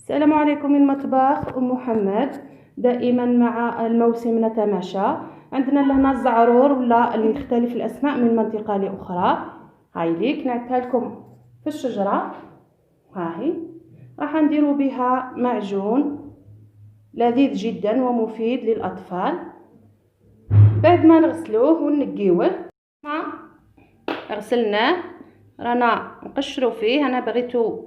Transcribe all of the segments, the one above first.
السلام عليكم من مطبخ أم محمد. دائما مع الموسم نتماشى. عندنا لهنا الزعرور ولا المختلف الأسماء من منطقة لأخرى. هاي ليك نعتها لكم في الشجرة. هاهي راح نديرو بها معجون لذيذ جدا ومفيد للأطفال. بعد ما نغسلوه ونقيوه، ما غسلناه رانا نقشرو فيه. انا بغيتو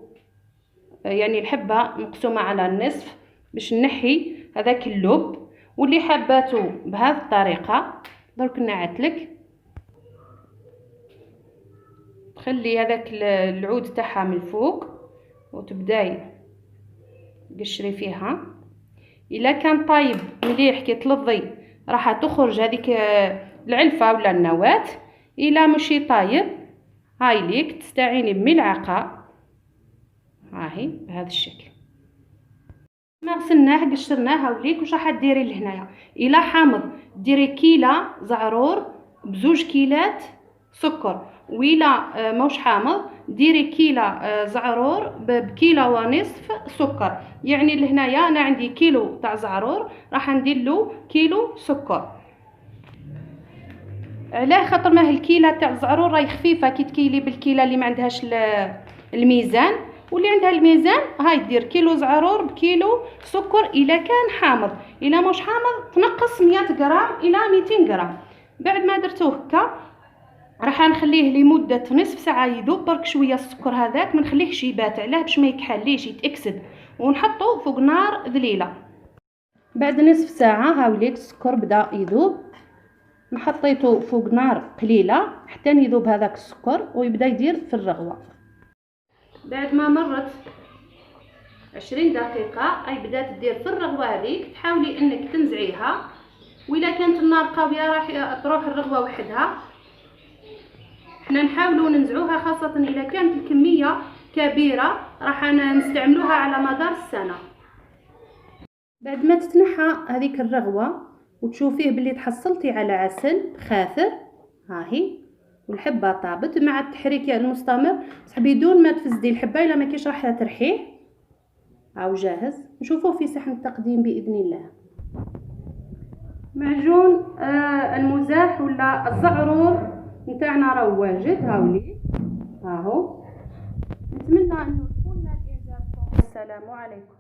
يعني الحبه مقسومه على النصف باش نحي هذاك اللب، واللي حباتو بهذه الطريقه درك نعتلك تخلي هذاك العود تاعها من الفوق وتبداي تقشري فيها. الا كان طايب مليح كي تلظي راح تخرج هذيك العلفه ولا النواه. الا ماشي طايب هاي ليك تستعيني بملعقه هاهي بهذا الشكل. ما غسلناه قشرناه وليك واش راح ديري لهنايا. الا حامض ديري كيله زعرور بزوج كيلات سكر، وإلا موش حامض ديري كيله زعرور بكيله ونصف سكر. يعني لهنايا انا عندي كيلو تاع زعرور راح ندير له كيلو سكر. علاه خاطر ما الكيله تاع الزعرور راهي خفيفه كي تكيلي بالكيله اللي ما عندهاش الميزان، واللي عندها الميزان هاي دير كيلو زعرور بكيلو سكر الا كان حامض. الا مش حامض تنقص 100 غرام الى 200 غرام. بعد ما درتوه هكا راح نخليه لمده نصف ساعه يذوب برك شويه السكر هذاك، ما نخليهش يبات علاه باش ما يكحليش يتاكسد، ونحطه فوق نار ذليله. بعد نصف ساعه هاوليك السكر بدا يذوب، نحطيته فوق نار قليله حتى يذوب هذاك السكر ويبدا يدير في الرغوه. بعد ما مرت 20 دقيقه اي بدات تدير في الرغوه هذيك، تحاولي انك تنزعيها، واذا كانت النار قويه راح تروح الرغوه وحدها. احنا نحاولوا ننزعوها خاصه اذا كانت الكميه كبيره راح نستعملوها على مدار السنه. بعد ما تتنحى هذيك الرغوه وتشوفيه باللي تحصلتي على عسل خاثر هاهي والحبه طابت مع التحريك المستمر، صح بدون ما تفسدي الحبه الا ما كيش راح ترحيه. هاو جاهز نشوفوه في صحن التقديم باذن الله. معجون المزاح ولا الزعرور نتاعنا راه واجد هاولي هاهو. نتمنى انه تكون نال اعجابكم. السلام عليكم.